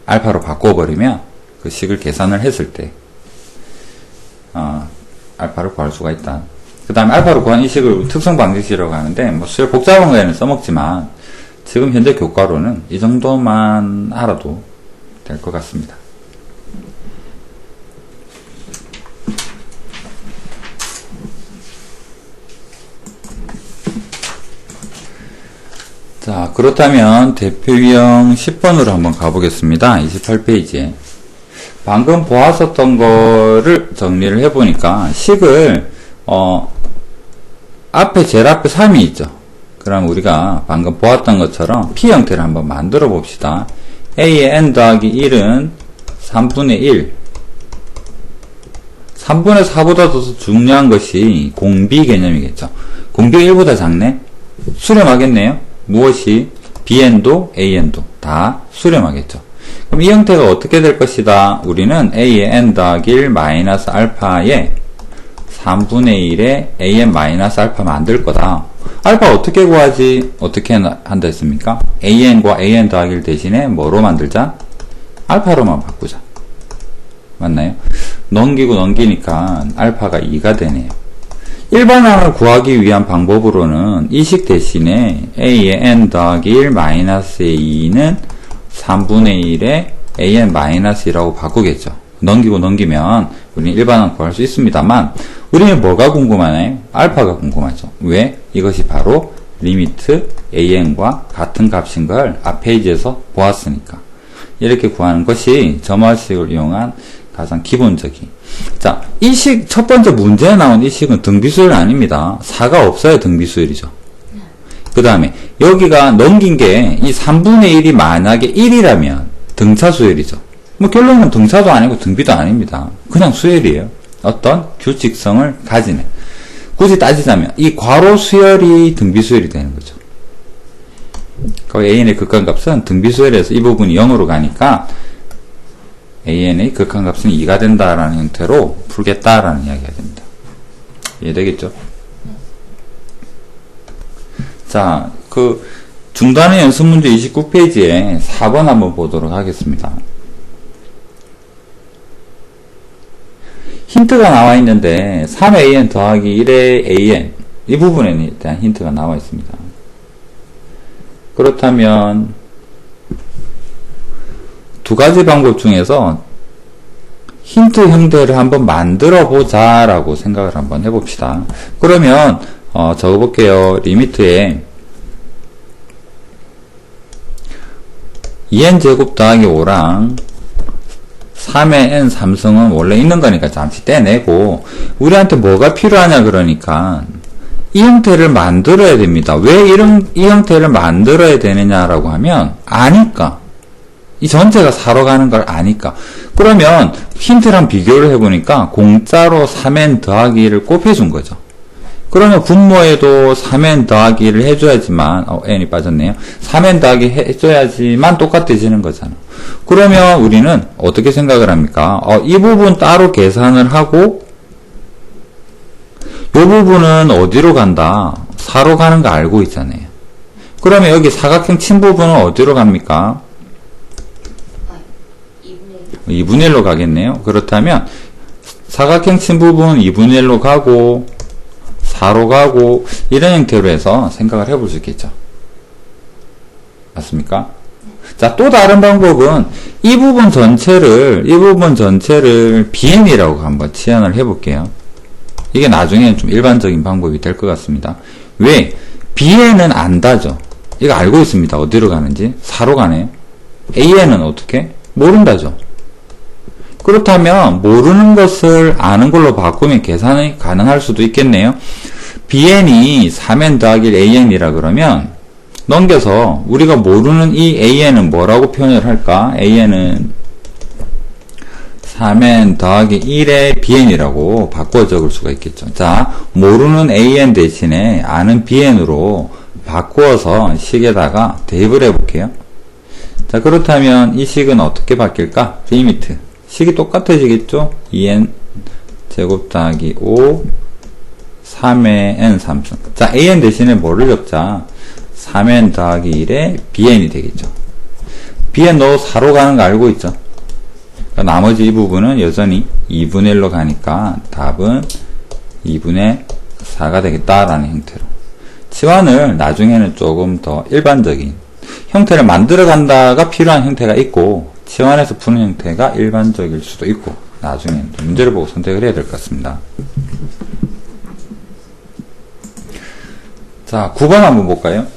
Speaker 1: 알파로 바꿔버리면 그 식을 계산을 했을 때 알파를 구할 수가 있다. 그 다음에 알파로 구한 이 식을 특성 방정식이라고 하는데 뭐 수열 복잡한 거에는 써먹지만 지금 현재 교과로는 이 정도만 알아도 될 것 같습니다. 자, 그렇다면 대표 유형 10번으로 한번 가보겠습니다. 28페이지에. 방금 보았었던 거를 정리를 해보니까, 식을, 제일 앞에 3이 있죠. 그럼 우리가 방금 보았던 것처럼 P 형태를 한번 만들어 봅시다. A의 n 더하기 1은 3분의 1. 3분의 4보다 더 중요한 것이 공비 개념이겠죠. 공비가 1보다 작네? 수렴하겠네요. 무엇이? bn도 an도 다 수렴하겠죠. 그럼 이 형태가 어떻게 될 것이다? 우리는 a의 n 더하기 1 마이너스 알파에 3분의 1에 an 마이너스 알파 만들 거다. 알파 어떻게 구하지? 어떻게 한다 했습니까? an과 an 더하기 1 대신에 뭐로 만들자? 알파로만 바꾸자. 맞나요? 넘기고 넘기니까 알파가 2가 되네요. 일반항을 구하기 위한 방법으로는 이 식 대신에 a의 n 더하기 1 마이너스의 2는 3분의 1에 an 마이너스 2라고 바꾸겠죠. 넘기고 넘기면 우리는 일반항 구할 수 있습니다만 우리는 뭐가 궁금하나요? 알파가 궁금하죠. 왜? 이것이 바로 리미트 an과 같은 값인 걸 앞 페이지에서 보았으니까. 이렇게 구하는 것이 점화식을 이용한 가장 기본적인. 자, 이 식, 첫 번째 문제에 나온 이 식은 등비수열 아닙니다. 4가 없어야 등비수열이죠. 그 다음에, 여기가 넘긴 게, 이 3분의 1이 만약에 1이라면, 등차수열이죠. 뭐, 결론은 등차도 아니고 등비도 아닙니다. 그냥 수열이에요. 어떤 규칙성을 가지는. 굳이 따지자면, 이 괄호 수열이 등비수열이 되는 거죠. 그 AN의 극한값은 등비수열에서 이 부분이 0으로 가니까, AN의 극한값은 2가 된다라는 형태로 풀겠다라는 이야기가 됩니다. 이해되겠죠? 자, 그 중단의 연습문제 29페이지에 4번 한번 보도록 하겠습니다. 힌트가 나와 있는데 3an 더하기 1의 an 이 부분에 대한 힌트가 나와 있습니다. 그렇다면 두 가지 방법 중에서 힌트 형태를 한번 만들어 보자 라고 생각을 한번 해봅시다. 그러면 적어볼게요. 리미트에 2n제곱 더하기 5랑 3의 n 3승은 원래 있는 거니까 잠시 떼내고 우리한테 뭐가 필요하냐 그러니까 이 형태를 만들어야 됩니다. 왜 이 형태를 만들어야 되느냐라고 하면 아니까. 이 전체가 4로 가는 걸 아니까. 그러면 힌트랑 비교를 해보니까 공짜로 3n 더하기를 곱해준 거죠. 그러면 분모에도 3n 더하기를 해줘야지만 n이 빠졌네요. 3n 더하기 해줘야지만 똑같아지는 거잖아. 그러면 우리는 어떻게 생각을 합니까? 이 부분 따로 계산을 하고 이 부분은 어디로 간다? 4로 가는 거 알고 있잖아요. 그러면 여기 사각형 친 부분은 어디로 갑니까? 2분의 1로 가겠네요. 그렇다면 사각형 친 부분 2분의 1로 가고 4로 가고 이런 형태로 해서 생각을 해볼 수 있겠죠. 맞습니까? 자, 또 다른 방법은 이 부분 전체를 bn이라고 한번 치환을 해볼게요. 이게 나중에는 좀 일반적인 방법이 될 것 같습니다. 왜? bn은 안다죠. 이거 알고 있습니다. 어디로 가는지. 4로 가네요. an은 어떻게? 모른다죠. 그렇다면 모르는 것을 아는 걸로 바꾸면 계산이 가능할 수도 있겠네요. bn이 3n 더하기 an이라 그러면 넘겨서 우리가 모르는 이 an은 뭐라고 표현을 할까? an은 3n 더하기 1의 bn이라고 바꿔 적을 수가 있겠죠. 자, 모르는 an 대신에 아는 bn으로 바꾸어서 식에다가 대입을 해볼게요. 자, 그렇다면 이 식은 어떻게 바뀔까? 리미트. 식이 똑같아지겠죠? 2n 제곱 더하기 5 3의 n 3승. 자, an 대신에 뭐를 적자? 3n 더하기 1에 bn이 되겠죠. bn 너 4로 가는 거 알고 있죠? 그러니까 나머지 이 부분은 여전히 2분의 1로 가니까 답은 2분의 4가 되겠다라는 형태로. 치환을 나중에는 조금 더 일반적인 형태를 만들어 간다가 필요한 형태가 있고 치환해서 푸는 형태가 일반적일 수도 있고 나중에 문제를 보고 선택을 해야 될 것 같습니다. 자, 9번 한번 볼까요?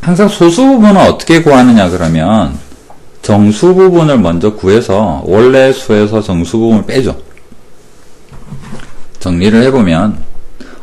Speaker 1: 항상 소수 부분은 어떻게 구하느냐 그러면 정수 부분을 먼저 구해서 원래 수에서 정수 부분을 빼죠. 정리를 해보면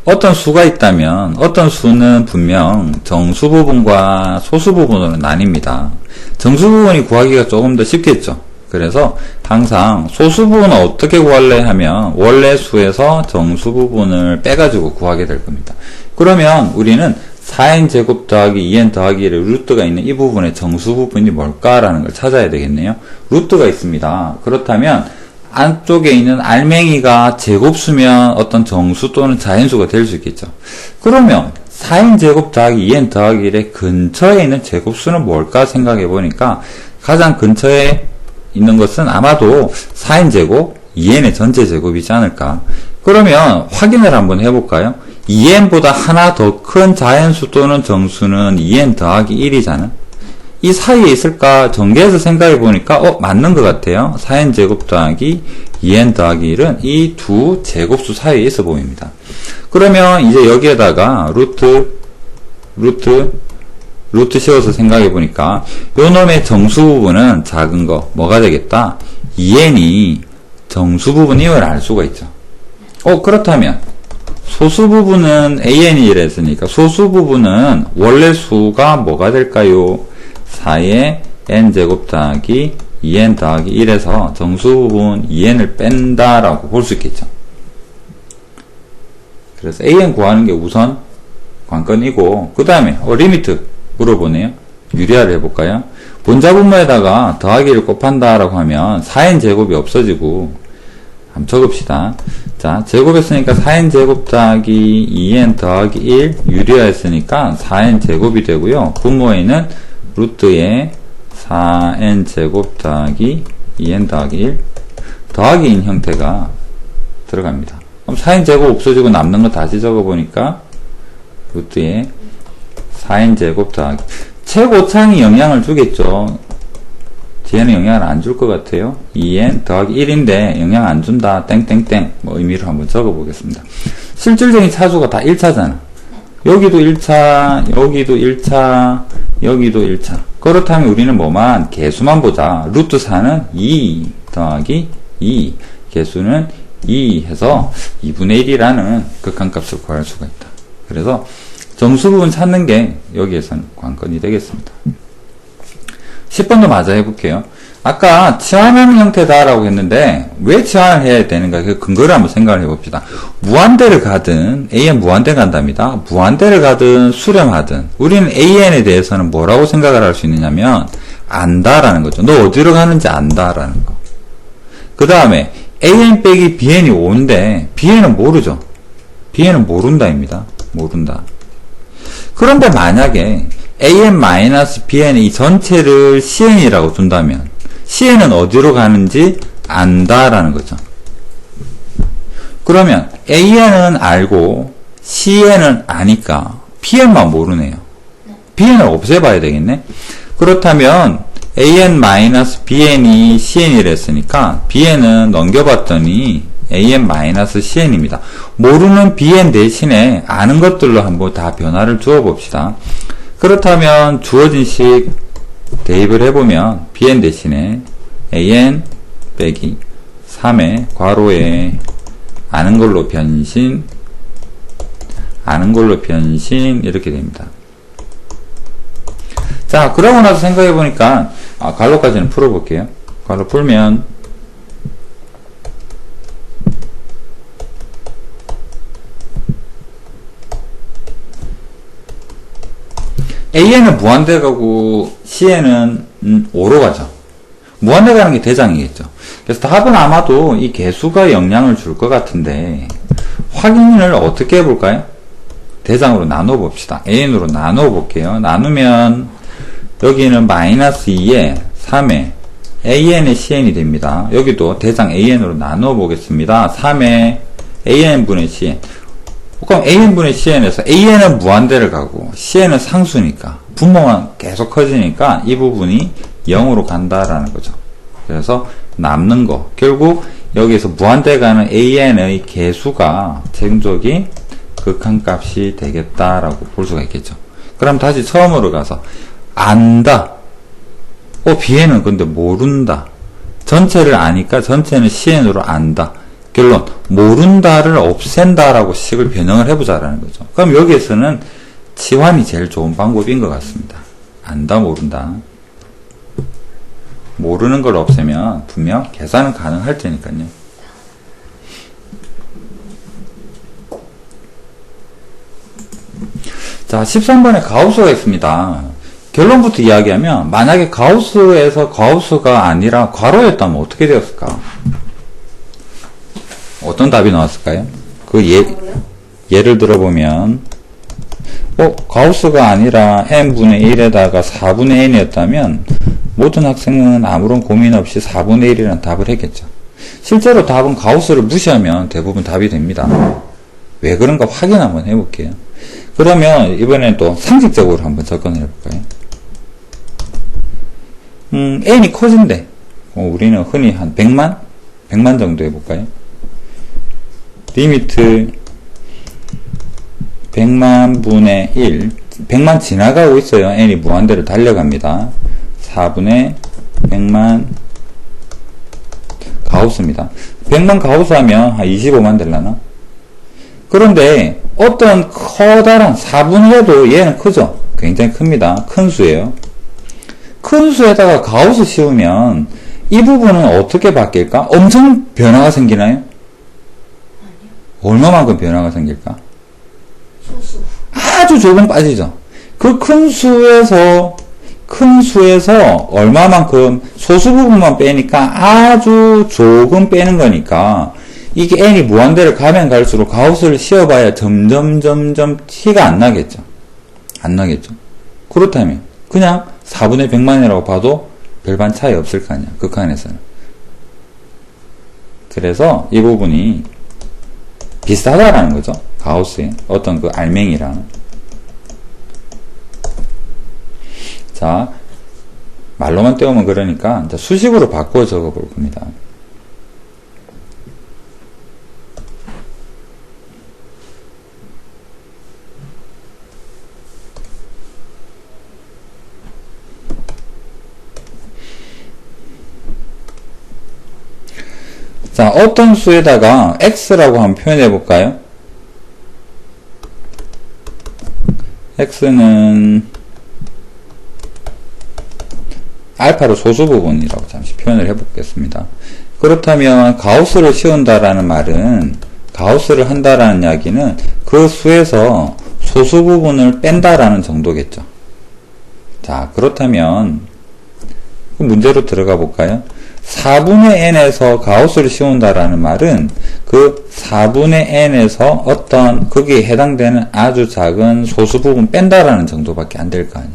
Speaker 1: 어떤 수가 있다면 어떤 수는 분명 정수 부분과 소수 부분으로 나뉩니다. 정수 부분이 구하기가 조금 더 쉽겠죠. 그래서 항상 소수 부분을 어떻게 구할래 하면 원래 수에서 정수 부분을 빼가지고 구하게 될 겁니다. 그러면 우리는 4n 제곱 더하기 2n 더하기 1의 루트가 있는 이 부분의 정수 부분이 뭘까라는 걸 찾아야 되겠네요. 루트가 있습니다. 그렇다면 안쪽에 있는 알맹이가 제곱수면 어떤 정수 또는 자연수가 될 수 있겠죠. 그러면 4n 제곱 더하기 2n 더하기 1의 근처에 있는 제곱수는 뭘까 생각해 보니까 가장 근처에 있는 것은 아마도 4n 제곱, 2n의 전체 제곱이지 않을까. 그러면 확인을 한번 해볼까요? 2n보다 하나 더 큰 자연수 또는 정수는 2n 더하기 1이잖아. 이 사이에 있을까? 전개해서 생각해 보니까 맞는 것 같아요. 4n 제곱 더하기 2n 더하기 1은 이 두 제곱수 사이에 있어 보입니다. 그러면 이제 여기에다가 루트 씌워서 생각해 보니까 요 놈의 정수 부분은 작은 거 뭐가 되겠다? 2n이 정수 부분임을 알 수가 있죠. 그렇다면 소수 부분은 an이라 했으니까 소수 부분은 원래 수가 뭐가 될까요? 4의 n제곱 더하기 2n 더하기 1에서 정수 부분 2n을 뺀다라고 볼 수 있겠죠. 그래서 an 구하는 게 우선 관건이고 그 다음에 리미트 물어보네요. 유리화를 해볼까요? 본자 분모에다가 더하기를 곱한다라고 하면 4n 제곱이 없어지고 한번 적읍시다. 자, 제곱했으니까 4n 제곱 더하기 2n 더하기 1 유리화했으니까 4n 제곱이 되고요. 분모에는 루트에 4n 제곱 더하기 2n 더하기 1 더하기인 형태가 들어갑니다. 그럼 4n 제곱 없어지고 남는 거 다시 적어보니까 루트에 4n 제곱 더하기 최고창이 영향을 주겠죠. 뒤에는 영향을 안 줄 것 같아요. 2n 더하기 1인데 영향 안 준다. 땡땡땡 뭐 의미로 한번 적어보겠습니다. 실질적인 차수가 다 1차잖아. 여기도 1차, 여기도 1차, 여기도 1차. 그렇다면 우리는 뭐만 개수만 보자. 루트 4는 2 더하기 2 개수는 2 해서 2분의 1이라는 극한값을 구할 수가 있다. 그래서 정수 부분 찾는 게 여기에서는 관건이 되겠습니다. 10번도 마저 해볼게요. 아까 치환하는 형태다라고 했는데 왜 치환을 해야 되는가 그 근거를 한번 생각을 해봅시다. 무한대를 가든 AN 무한대 간답니다. 무한대를 가든 수렴하든 우리는 AN에 대해서는 뭐라고 생각을 할 수 있느냐면 안다라는 거죠. 너 어디로 가는지 안다라는 거. 그 다음에 AN 빼기 BN이 5인데 BN은 모르죠. BN은 모른다입니다. 모른다. 그런데 만약에 AN-BN의 이 전체를 CN이라고 둔다면 CN은 어디로 가는지 안다라는 거죠. 그러면 AN은 알고 CN은 아니까 BN만 모르네요. BN을 없애봐야 되겠네. 그렇다면 AN-BN이 CN이라 했으니까 BN은 넘겨봤더니 AN-CN입니다. 모르는 BN 대신에 아는 것들로 한번 다 변화를 주어 봅시다. 그렇다면 주어진 식 대입을 해보면 BN 대신에 AN 빼기 3의 괄호에 아는 걸로 변신 이렇게 됩니다. 자, 그러고 나서 생각해보니까 괄호까지는 풀어볼게요. 괄호 풀면 AN은 무한대 가고 CN은 5로 가죠. 무한대 가는 게 대장이겠죠. 그래서 답은 아마도 이 개수가 영향을 줄 것 같은데 확인을 어떻게 해볼까요? 대장으로 나눠 봅시다. AN으로 나눠 볼게요. 나누면 여기는 마이너스 2에 3에 AN의 CN이 됩니다. 여기도 대장 AN으로 나눠 보겠습니다. 3에 AN분의 CN. 그럼 AN분의 CN에서 AN은 무한대를 가고 CN은 상수니까 분모만 계속 커지니까 이 부분이 0으로 간다라는 거죠. 그래서 남는 거 결국 여기서 무한대 가는 AN의 개수가 최종적인 극한값이 되겠다라고 볼 수가 있겠죠. 그럼 다시 처음으로 가서 안다. bn은 근데 모른다. 전체를 아니까 전체는 cn으로 안다. 결론 모른다를 없앤다라고 식을 변형을 해보자라는 거죠. 그럼 여기에서는 치환이 제일 좋은 방법인 것 같습니다. 안다 모른다. 모르는 걸 없애면 분명 계산은 가능할 테니까요. 자, 13번에 가우스가 있습니다. 결론부터 이야기하면 만약에 가우스에서 가우스가 아니라 괄호였다면 어떻게 되었을까? 어떤 답이 나왔을까요? 예를 들어보면 가우스가 아니라 n분의 1에다가 4분의 n이었다면 모든 학생은 아무런 고민 없이 4분의 1이라는 답을 했겠죠. 실제로 답은 가우스를 무시하면 대부분 답이 됩니다. 왜 그런가 확인 한번 해볼게요. 그러면 이번엔 또 상식적으로 한번 접근을 해볼까요? n이 커진대. 우리는 흔히 한 100만? 100만 정도 해볼까요? 리미트 100만 분의 1 100만 지나가고 있어요. n이 무한대로 달려갑니다. 4분의 100만 가우스입니다. 100만 가우스 하면 한 25만 될라나? 그런데 어떤 커다란 4분의 1도 얘는 크죠? 굉장히 큽니다. 큰 수예요. 큰 수에다가 가우스 씌우면 이 부분은 어떻게 바뀔까? 엄청 변화가 생기나요?
Speaker 2: 아니요.
Speaker 1: 얼마만큼 변화가 생길까?
Speaker 2: 소수.
Speaker 1: 아주 조금 빠지죠. 그 큰 수에서 얼마만큼 소수 부분만 빼니까 아주 조금 빼는 거니까 이게 n이 무한대를 가면 갈수록 가우스를 씌워봐야 점점 티가 안 나겠죠. 안 나겠죠. 그렇다면 그냥 4분의 100만이라고 봐도 별반 차이 없을 거 아니야. 극한에서는. 그래서 이 부분이 비슷하다라는 거죠. 가우스의 어떤 그 알맹이랑. 자, 말로만 떼우면 그러니까 이제 수식으로 바꿔 적어 볼 겁니다. 자, 어떤 수에다가 x라고 한번 표현해 볼까요? x는 알파로 소수 부분이라고 잠시 표현을 해보겠습니다. 그렇다면 가우스를 씌운다라는 말은 가우스를 한다라는 이야기는 그 수에서 소수 부분을 뺀다라는 정도겠죠. 자, 그렇다면 그 문제로 들어가 볼까요? 4분의 n에서 가우스를 씌운다라는 말은 그 4분의 n에서 어떤 거기에 해당되는 아주 작은 소수 부분 뺀다라는 정도밖에 안 될 거 아니야.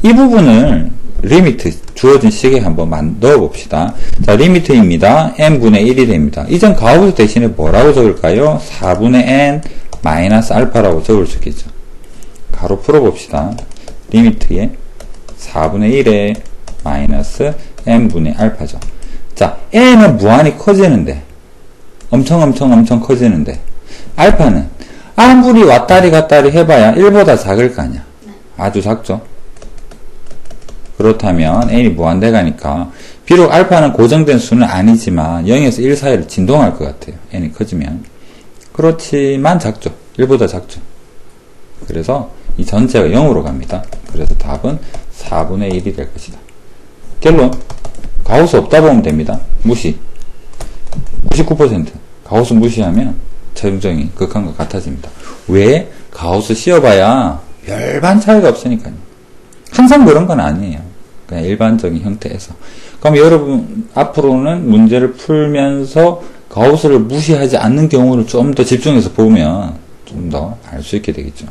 Speaker 1: 이 부분을 리미트 주어진 식에 한번 넣어 봅시다. 자, 리미트입니다. n분의 1이 됩니다. 이전 가우스 대신에 뭐라고 적을까요? 4분의 n 마이너스 알파라고 적을 수 있겠죠. 가로 풀어 봅시다. 리미트에 4분의 1에 마이너스 n분의 알파죠. 자, n은 무한히 커지는데 엄청 커지는데 알파는 아무리 왔다리 갔다리 해봐야 1보다 작을 거 아니야. 아주 작죠. 그렇다면 n이 무한대 가니까 비록 알파는 고정된 수는 아니지만 0에서 1 사이를 진동할 것 같아요. n이 커지면. 그렇지만 작죠. 1보다 작죠. 그래서 이 전체가 0으로 갑니다. 그래서 답은 4분의 1이 될 것이다. 결론, 가우스 없다 보면 됩니다. 무시. 99%. 가우스 무시하면 적정이 극한 것 같아집니다. 왜? 가우스 씌워봐야 별반 차이가 없으니까요. 항상 그런 건 아니에요. 그냥 일반적인 형태에서. 그럼 여러분, 앞으로는 문제를 풀면서 가우스를 무시하지 않는 경우를 좀 더 집중해서 보면 좀 더 알 수 있게 되겠죠.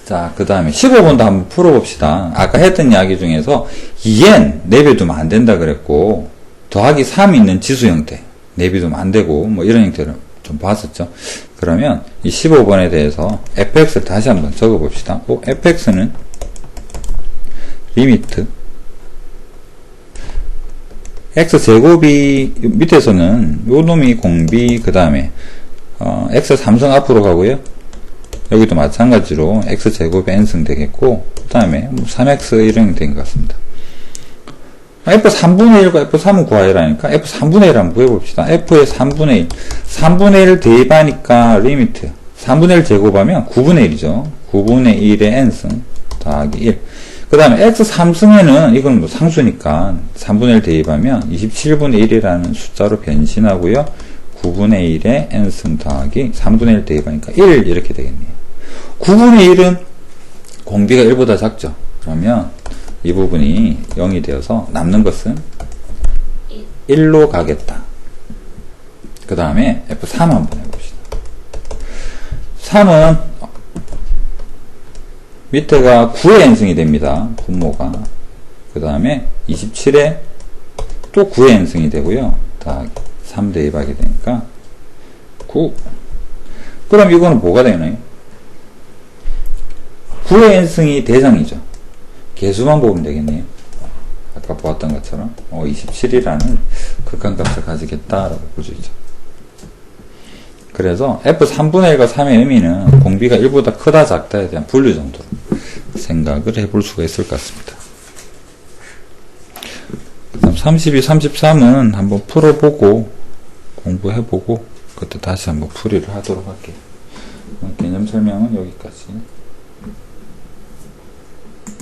Speaker 1: 자, 그 다음에 15번도 한번 풀어봅시다. 아까 했던 이야기 중에서 2n 내비두면 안 된다 그랬고 더하기 3이 있는 지수 형태 내비두면 안 되고 뭐 이런 형태를 좀 봤었죠. 그러면 이 15번에 대해서 fx를 다시 한번 적어봅시다. fx는 리미트 x제곱이 밑에서는 요 놈이 공비 그 다음에 x 3승 앞으로 가고요. 여기도 마찬가지로 x제곱의 n승 되겠고, 그 다음에 3x 이런 된 것 같습니다. f3분의 1과 f3은 구하라니까 f3분의 1 한번 구해봅시다. f의 3분의 1. 3분의 1을 대입하니까 리미트. 3분의 1 제곱하면 9분의 1이죠. 9분의 1의 n승 더하기 1. 그 다음에 x3승에는 이건 뭐 상수니까 3분의 1 대입하면 27분의 1이라는 숫자로 변신하고요. 9분의 1의 n승 더하기 3분의 1 대입하니까 1 이렇게 되겠네요. 9분의 1은 공비가 1보다 작죠. 그러면 이 부분이 0이 되어서 남는 것은 1로 가겠다. 그 다음에 F3 한번 해봅시다. 3은 밑에가 9의 n승이 됩니다. 분모가. 그 다음에 27에 또 9의 n승이 되고요. 다 3 대입하게 되니까 9. 그럼 이거는 뭐가 되나요? 9의 n승이 대상이죠. 개수만 보면 되겠네요. 아까 보았던 것처럼 27이라는 극한값을 가지겠다라고 볼 수 있죠. 그래서 f3분의 1과 3의 의미는 공비가 1보다 크다 작다에 대한 분류 정도로 생각을 해볼 수가 있을 것 같습니다. 그 다음 32, 33은 한번 풀어보고 공부해보고 그때 다시 한번 풀이를 하도록 할게요. 개념 설명은 여기까지.